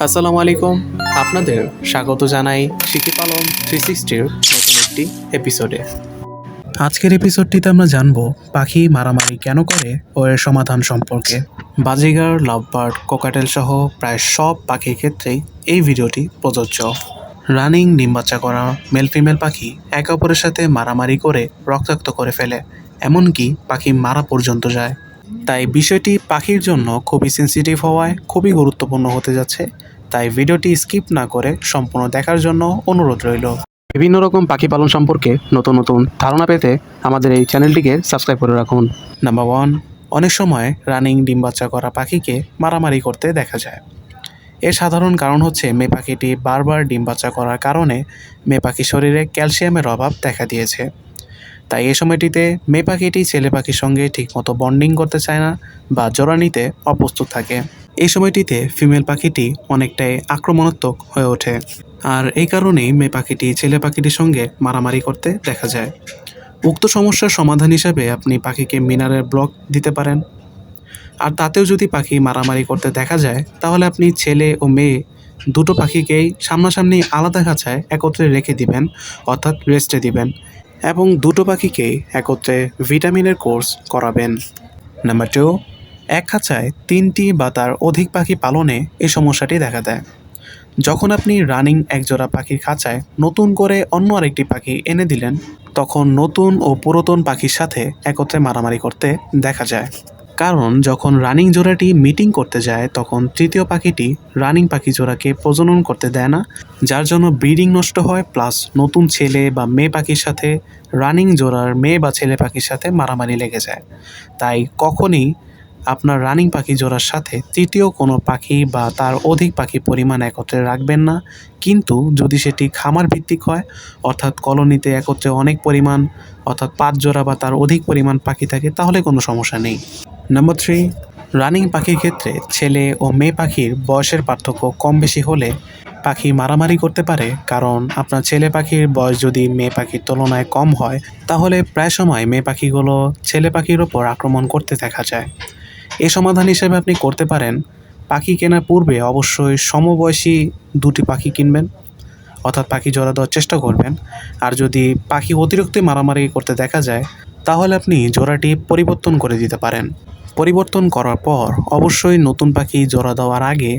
আসসালামু আলাইকুম। আপনাদের স্বাগত জানাই শিখি পালন 360-র নতুন একটি এপিসোডে। আজকের এপিসোডটিতে আমরা জানব পাখি মারামারি কেন করে ও এর সমাধান সম্পর্কে। বাজিগার, লাভবার্ড, কোকাটেল সহ প্রায় সব পাখির ক্ষেত্রেই এই ভিডিওটি প্রযোজ্য। রানিং ডিম বাচ্চা করা মেল ফিমেল পাখি একে অপরের সাথে মারামারি করে রক্তাক্ত করে ফেলে, এমনকি পাখি মারা পর্যন্ত যায়। তাই বিষয়টি পাখির জন্য খুবই সেন্সিটিভ হওয়ায় খুবই গুরুত্বপূর্ণ হতে যাচ্ছে। তাই ভিডিওটি স্কিপ না করে সম্পূর্ণ দেখার জন্য অনুরোধ রইল। বিভিন্ন রকম পাখি পালন সম্পর্কে নতুন নতুন ধারণা পেতে আমাদের এই চ্যানেলটিকে সাবস্ক্রাইব করে রাখুন। নাম্বার 1, অনেক সময় রানিং ডিম বাচ্চা করা পাখিকে মারামারি করতে দেখা যায়। এর সাধারণ কারণ হচ্ছে মেয়ে পাখিটি বারবার ডিম বাচ্চা করার কারণে মেয়ে পাখির শরীরে ক্যালসিয়ামের অভাব দেখা দিয়েছে। তাই এই সময়টিতে মেয়ে পাখিটি ছেলে পাখির সঙ্গে ঠিকমতো বন্ডিং করতে চায় না বা জোড়া নিতে অপ্রস্তুত থাকে। এই সময়টিতে ফিমেল পাখিটি অনেকটাই আক্রমণাত্মক হয়ে ওঠে, আর এই কারণেই মেয়ে পাখিটি ছেলে পাখিটির সঙ্গে মারামারি করতে দেখা যায়। উক্ত সমস্যার সমাধান হিসাবে আপনি পাখিকে মিনারেল ব্লক দিতে পারেন। আর তাতেও যদি পাখি মারামারি করতে দেখা যায়, তাহলে আপনি ছেলে ও মেয়ে দুটো পাখিকেই সামনাসামনি আলাদা খাঁচায় একত্রে রেখে দিবেন, অর্থাৎ রেস্টে দিবেন, এবং দুটো পাখিকেই একত্রে ভিটামিনের কোর্স করাবেন। নাম্বার 2, এক খাঁচায় 3টি বা তার অধিক পাখি পালনে এই সমস্যাটি দেখা দেয়। যখন আপনি রানিং একজোড়া পাখির খাঁচায় নতুন করে অন্য আরেকটি পাখি এনে দিলেন, তখন নতুন ও পুরাতন পাখির সাথে একত্রে মারামারি করতে দেখা যায়। কারণ যখন রানিং জোড়াটি মিটিং করতে যায়, তখন তৃতীয় পাখিটি রানিং পাখি জোড়াকে প্রজনন করতে দেয় না, যার জন্য ব্রিডিং নষ্ট হয়, প্লাস নতুন ছেলে বা মেয়ে পাখির সাথে রানিং জোড়ার মেয়ে বা ছেলে পাখির সাথে মারামারি লেগে যায়। তাই কখনই আপনার রানিং পাখি জোড়ার সাথে তৃতীয় কোনো পাখি বা তার অধিক পাখি পরিমাণ একত্রে রাখবেন না। কিন্তু যদি সেটি খামার ভিত্তিক হয়, অর্থাৎ কলোনিতে একত্রে অনেক পরিমাণ, অর্থাৎ 5 জোড়া বা তার অধিক পরিমাণ পাখি থাকে, তাহলে কোনো সমস্যা নেই। নাম্বার 3, রানিং পাখির ক্ষেত্রে ছেলে ও মেয়ে পাখির বয়সের পার্থক্য কম বেশি হলে পাখি মারামারি করতে পারে। কারণ আপনার ছেলে পাখির বয়স যদি মেয়ে পাখির তুলনায় কম হয়, তাহলে প্রায় সময় মেয়ে পাখিগুলো ছেলে পাখির ওপর আক্রমণ করতে দেখা যায়। এই সমাধান হিসেবে আপনি করতে পারেন, পাখি কেনার পূর্বে অবশ্যই সমবয়সী দুটি পাখি কিনবেন, অর্থাৎ পাখি জোড়া দেওয়ার চেষ্টা করবেন। আর যদি পাখি অতিরিক্ত মারামারি করতে দেখা যায়, তাহলে আপনি জোড়াটি পরিবর্তন করে দিতে পারেন। পরিবর্তন করার পর অবশ্যই নতুন পাখি জোড়া দেওয়ার আগে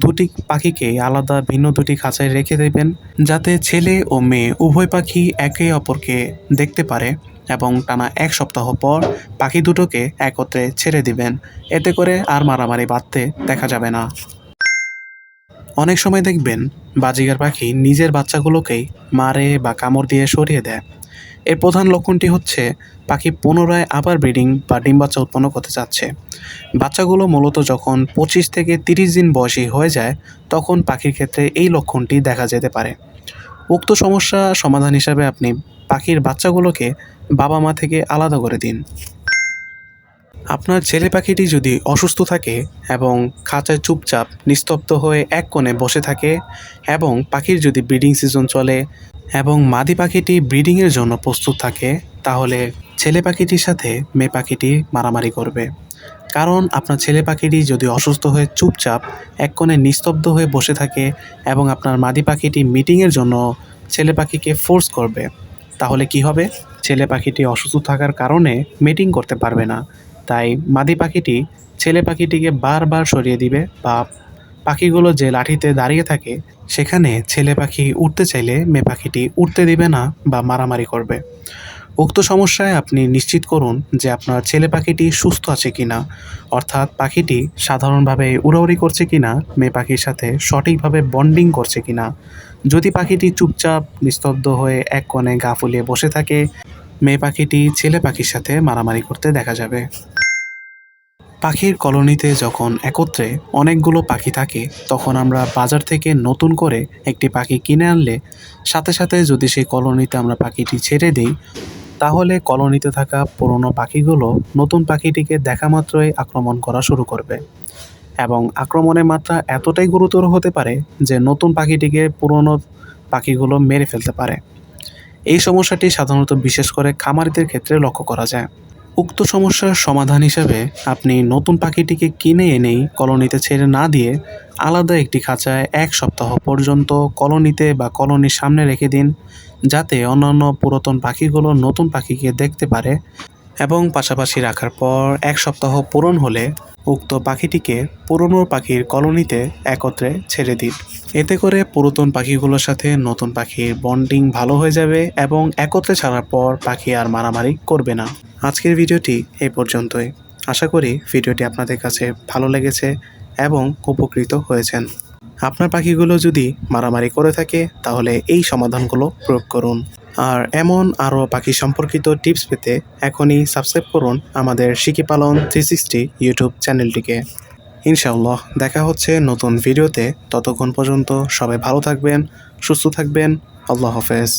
দুটি পাখিকে আলাদা ভিন্ন দুটি খাঁচায় রেখে দেবেন, যাতে ছেলে ও মেয়ে উভয় পাখি একে অপরকে দেখতে পারে, এবং টানা 1 সপ্তাহ পর পাখি দুটোকে একত্রে ছেড়ে দিবেন। এতে করে আর মারামারি বাঁধতে দেখা যাবে না। অনেক সময় দেখবেন বাজিগার পাখি নিজের বাচ্চাগুলোকেই মারে বা কামড় দিয়ে সরিয়ে দেয়। এর প্রধান লক্ষণটি হচ্ছে পাখি পুনরায় আবার ব্রিডিং বা ডিম বাচ্চা উৎপন্ন করতে চাচ্ছে। বাচ্চাগুলো মূলত যখন 25 থেকে 30 দিন বয়সী হয়ে যায়, তখন পাখির ক্ষেত্রে এই লক্ষণটি দেখা যেতে পারে। উক্ত সমস্যা সমাধান হিসাবে আপনি পাখির বাচ্চাগুলোকে বাবা মা থেকে আলাদা করে দিন। আপনার ছেলে পাখিটি যদি অসুস্থ থাকে এবং খাঁচায় চুপচাপ নিস্তব্ধ হয়ে এক কোণে বসে থাকে, এবং পাখির যদি ব্রিডিং সিজন চলে এবং মাদি পাখিটি ব্রিডিংয়ের জন্য প্রস্তুত থাকে, তাহলে ছেলে পাখিটির সাথে মেয়ে পাখিটি মারামারি করবে। কারণ আপনার ছেলে পাখিটি যদি অসুস্থ হয়ে চুপচাপ এক কোণে নিস্তব্ধ হয়ে বসে থাকে এবং আপনার মাদি পাখিটি মিটিংয়ের জন্য ছেলে পাখিকে ফোর্স করবে, তাহলে কি হবে? ছেলে পাখিটি অসুস্থ থাকার কারণে মিটিং করতে পারবে না। তাই মাদি পাখিটি ছেলে পাখিটিকে বারবার সরিয়ে দিবে, বা পাখিগুলো যে লাঠিতে দাঁড়িয়ে থাকে সেখানে ছেলে পাখি উঠতে চাইলে মেয়ে পাখিটি উঠতে দিবে না বা মারামারি করবে। উক্ত সমস্যায় আপনি নিশ্চিত করুন যে আপনার ছেলে পাখিটি সুস্থ আছে কিনা, অর্থাৎ পাখিটি সাধারণভাবে উড়াউড়ি করছে কিনা, মেয়ে পাখির সাথে সঠিকভাবে বন্ডিং করছে কিনা। যদি পাখিটি চুপচাপ নিস্তব্ধ হয়ে এক কোণে গা ফুলিয়ে বসে থাকে, মেয়ে পাখিটি ছেলে পাখির সাথে মারামারি করতে দেখা যাবে। পাখির কলোনিতে যখন একত্রে অনেকগুলো পাখি থাকে, তখন আমরা বাজার থেকে নতুন করে একটি পাখি কিনে আনলে সাথে সাথে যদি সেই কলোনিতে আমরা পাখিটি ছেড়ে দিই, তাহলে কলোনিতে থাকা পুরনো পাখিগুলো নতুন পাখিটিকে দেখা মাত্রই আক্রমণ করা শুরু করবে, এবং আক্রমণের মাত্রা এতটাই গুরুতর হতে পারে যে নতুন পাখিটিকে পুরনো পাখিগুলো মেরে ফেলতে পারে। এই সমস্যাটি সাধারণত বিশেষ করে খামারিদের ক্ষেত্রে লক্ষ্য করা যায়। উক্ত সমস্যার সমাধান হিসাবে আপনি নতুন পাখিটিকে কিনে এনেই কলোনিতে ছেড়ে না দিয়ে আলাদা একটি খাঁচায় 1 সপ্তাহ পর্যন্ত কলোনিতে বা কলোনির সামনে রেখে দিন, যাতে অন্যান্য পুরাতন পাখিগুলো নতুন পাখিকে দেখতে পারে। এবং পাশাপাশি রাখার পর 1 সপ্তাহ পূরণ হলে উক্ত পাখিটিকে পুরনো পাখির কলোনিতে একত্রে ছেড়ে দিন। এতে করে পুরাতন পাখিগুলোর সাথে নতুন পাখির বন্ডিং ভালো হয়ে যাবে এবং একত্রে ছাড়ার পর পাখি আর মারামারি করবে না। আজকের ভিডিওটি এই পর্যন্তই। আশা করি ভিডিওটি আপনাদের কাছে ভালো লেগেছে এবং উপকৃত হয়েছেন। আপনার পাখিগুলো যদি মারামারি করে থাকে তাহলে এই সমাধানগুলো প্রয়োগ করুন। আর এমন আরও পাখি সম্পর্কিত টিপস পেতে এখনই সাবস্ক্রাইব করুন আমাদের শিখি পালন 360 ইউটিউব চ্যানেলটিকে। ইনশাআল্লাহ দেখা হচ্ছে নতুন ভিডিওতে। ততক্ষণ পর্যন্ত সবাই ভালো থাকবেন, সুস্থ থাকবেন। আল্লাহ হাফেজ।